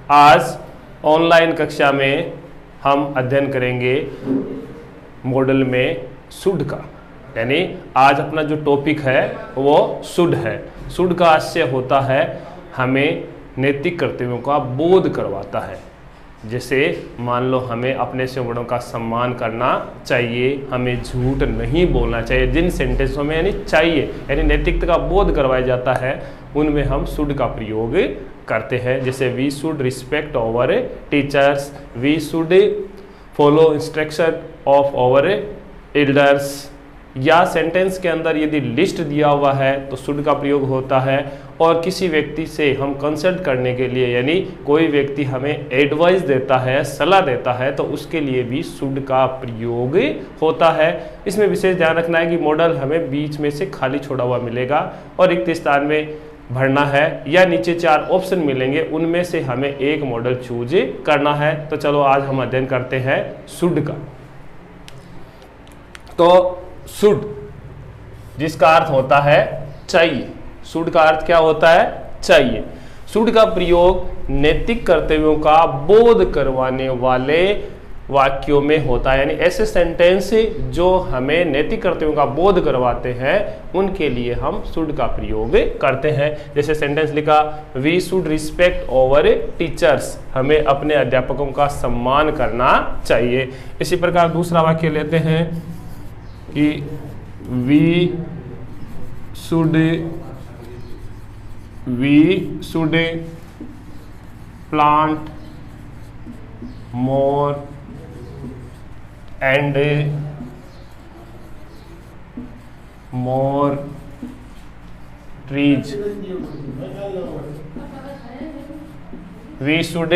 आज ऑनलाइन कक्षा में हम अध्ययन करेंगे मॉडल में शुड का, यानी आज अपना जो टॉपिक है वो शुड है। शुड का आशय होता है हमें नैतिक कर्तव्यों का बोध करवाता है। जैसे मान लो हमें अपने से बड़ों का सम्मान करना चाहिए, हमें झूठ नहीं बोलना चाहिए, जिन सेंटेंसों में यानी चाहिए यानी नैतिकता का बोध करवाया जाता है उनमें हम शुड का प्रयोग करते हैं। जैसे we should respect our teachers, we should follow instruction of our elders, या सेंटेंस के अंदर यदि लिस्ट दिया हुआ है तो शुड का प्रयोग होता है। और किसी व्यक्ति से हम कंसल्ट करने के लिए यानी कोई व्यक्ति हमें एडवाइस देता है, सलाह देता है, तो उसके लिए भी शुड का प्रयोग होता है। इसमें विशेष ध्यान रखना है कि मॉडल हमें बीच में से खाली छोड़ा हुआ मिलेगा और रिक्त स्थान में भरना है, या नीचे 4 ऑप्शन मिलेंगे उनमें से हमें एक मॉडल चूज करना है। तो चलो आज हम अध्ययन करते हैं शुड का। तो शुड जिसका अर्थ होता है चाहिए, शुड का अर्थ क्या होता है? चाहिए। शुड का प्रयोग नैतिक कर्तव्यों का बोध करवाने वाले वाक्यों में होता है, यानी ऐसे सेंटेंस जो हमें नैतिक कर्तव्यों का बोध करवाते हैं उनके लिए हम शुड का प्रयोग करते हैं। जैसे सेंटेंस लिखा, we should respect our teachers, हमें अपने अध्यापकों का सम्मान करना चाहिए। इसी प्रकार दूसरा वाक्य लेते हैं कि we should plant more and more trees, we should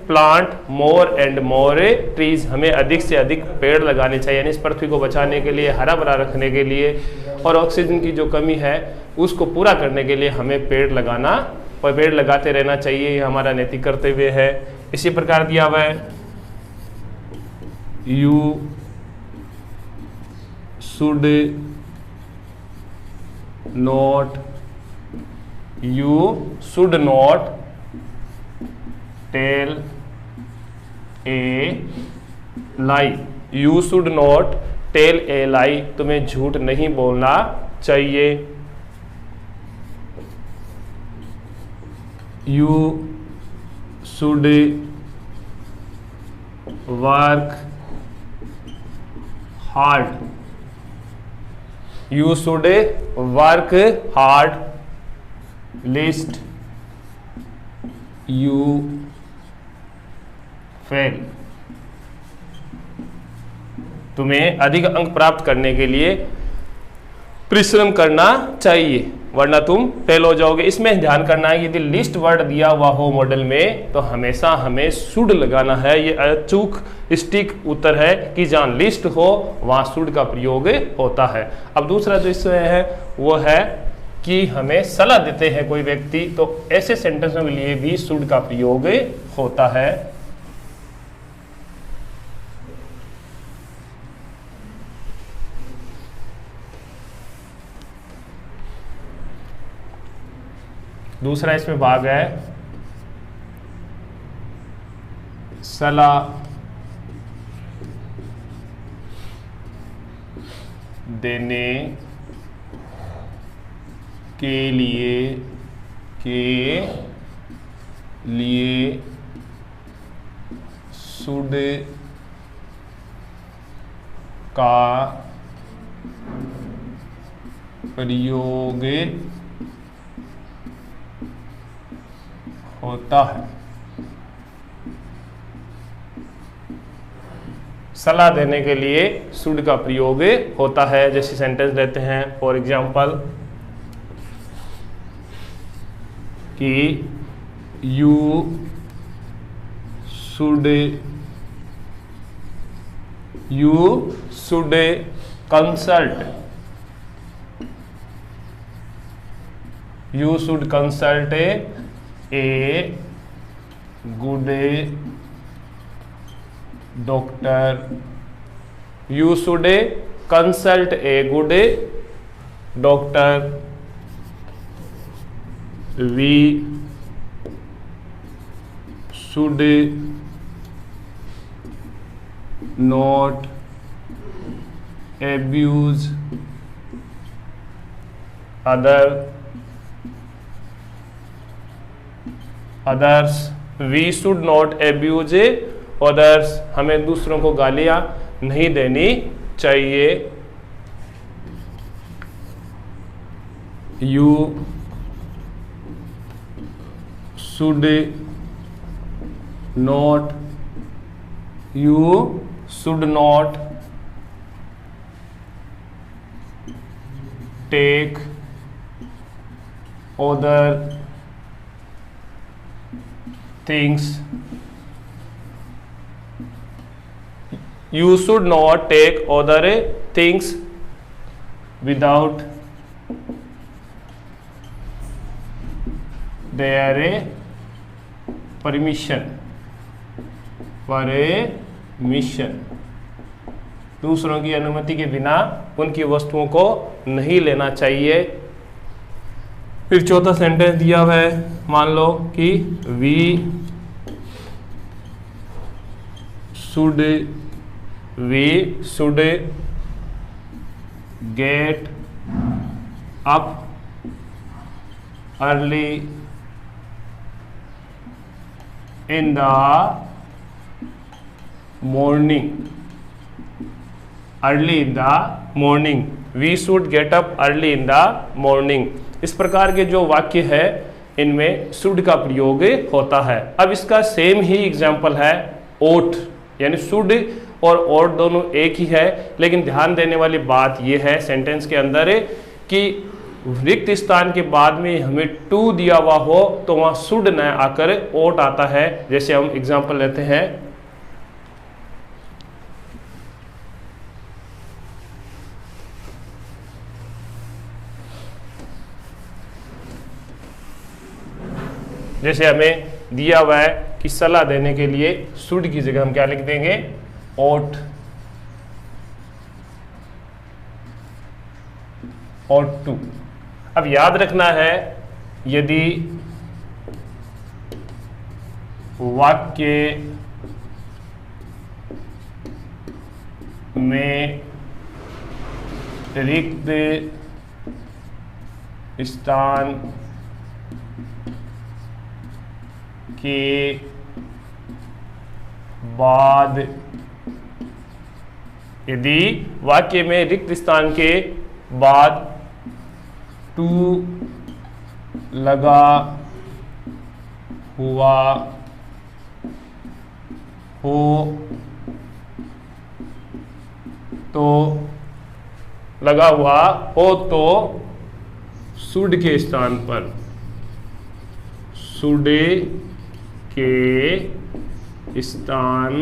plant more and more trees, हमें अधिक से अधिक पेड़ लगाने चाहिए, यानी इस पृथ्वी को बचाने के लिए, हरा भरा रखने के लिए और ऑक्सीजन की जो कमी है उसको पूरा करने के लिए हमें पेड़ लगाते रहना चाहिए। ये हमारा नैतिक कर्तव्य है। इसी प्रकार दिया हुआ है, you should not tell a lie, you should not tell a lie, तुम्हें झूठ नहीं बोलना चाहिए। You should work hard, you should work hard lest you fail, तुम्हें अधिक अंक प्राप्त करने के लिए परिश्रम करना चाहिए वरना तुम फेल हो जाओगे। इसमें ध्यान करना है यदि लिस्ट वर्ड दिया हुआ हो मॉडल में तो हमेशा हमें शुड लगाना है। ये अचूक सटीक उत्तर है कि जहां लिस्ट हो वहां शुड का प्रयोग होता है। अब दूसरा जो इसमें है वो है कि हमें सलाह देते हैं कोई व्यक्ति, तो ऐसे सेंटेंसों के लिए भी शुड का प्रयोग होता है। दूसरा इसमें भाग है सलाह देने के लिए शुड का प्रयोग होता है। सलाह देने के लिए शुड का प्रयोग होता है। जैसे सेंटेंस लेते हैं फॉर एग्जाम्पल कि you should consult a good doctor, you should consult a good doctor, we should not abuse others, we should not abuse others, हमें दूसरों को गालियां नहीं देनी चाहिए। You should not take other things. You should not take other things without their permission. दूसरों की अनुमति के बिना उनकी वस्तुओं को नहीं लेना चाहिए। फिर चौथा सेंटेंस दिया हुआ है, मान लो कि we should get up early in the morning. Early in the morning, we should get up early in the morning. इस प्रकार के जो वाक्य है इनमें शुड का प्रयोग होता है। अब इसका सेम ही एग्जाम्पल है ओट, यानी शुड और ओट दोनों एक ही है, लेकिन ध्यान देने वाली बात यह है सेंटेंस के अंदर कि रिक्त स्थान के बाद में हमें टू दिया हुआ हो तो वहां शुड न आकर ओट आता है। जैसे हम एग्जाम्पल लेते हैं, जैसे हमें दिया हुआ है कि सलाह देने के लिए शुड की जगह हम क्या लिख देंगे, ought to। अब याद रखना है, यदि वाक्य में रिक्त स्थान के बाद, यदि वाक्य में रिक्त स्थान के बाद टू लगा हुआ हो तो शुड के स्थान पर, शुड के स्थान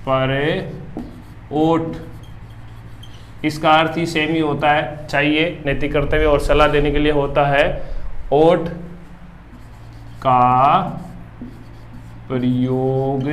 पर ओट, इसका अर्थ ही सेम ही होता है, चाहिए, नैतिक कर्तव्य और सलाह देने के लिए होता है। ओट का प्रयोग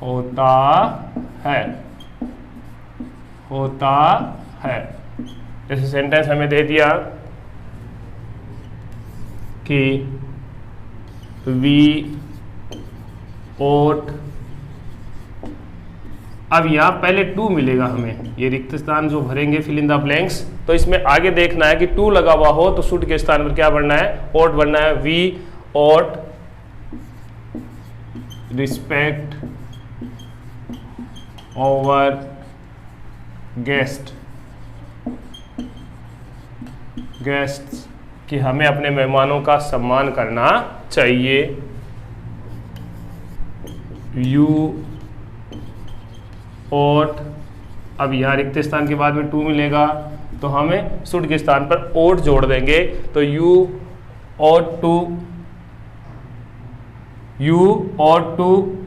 होता है। जैसे सेंटेंस हमें दे दिया कि वी ओट, अब यहाँ पहले टू मिलेगा हमें, ये रिक्त स्थान जो भरेंगे फिल इन द ब्लैंक्स, तो इसमें आगे देखना है कि टू लगा हुआ हो तो शुड के स्थान पर क्या बनना है, ओट बनना है। We ought respect over guests, कि हमें अपने मेहमानों का सम्मान करना चाहिए। यू ओट, अब यहाँ रिक्त स्थान के बाद में टू मिलेगा तो हमें शुड के स्थान पर ओट जोड़ देंगे, तो you ought to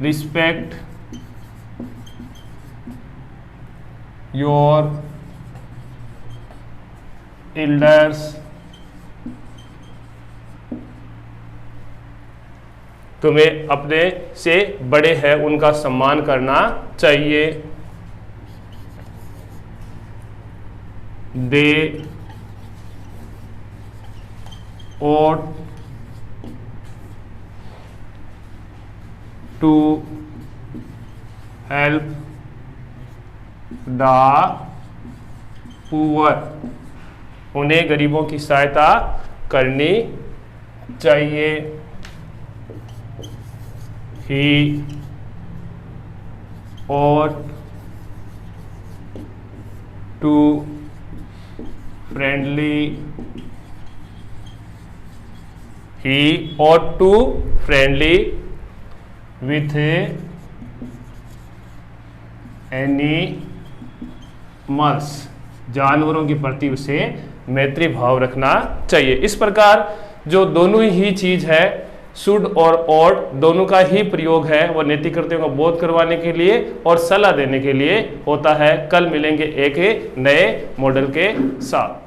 respect your elders, तुम्हें अपने से बड़े हैं उनका सम्मान करना चाहिए। दे ought to help the poor, उन्हें गरीबों की सहायता करनी चाहिए। He ought to friendly he ought to friendly with animals, जानवरों के प्रति उसे मैत्री भाव रखना चाहिए। इस प्रकार जो दोनों ही चीज है, शुड और ought, दोनों का ही प्रयोग है वो नैतिक कृत्यों का बोध करवाने के लिए और सलाह देने के लिए होता है। कल मिलेंगे एक नए मॉडल के साथ।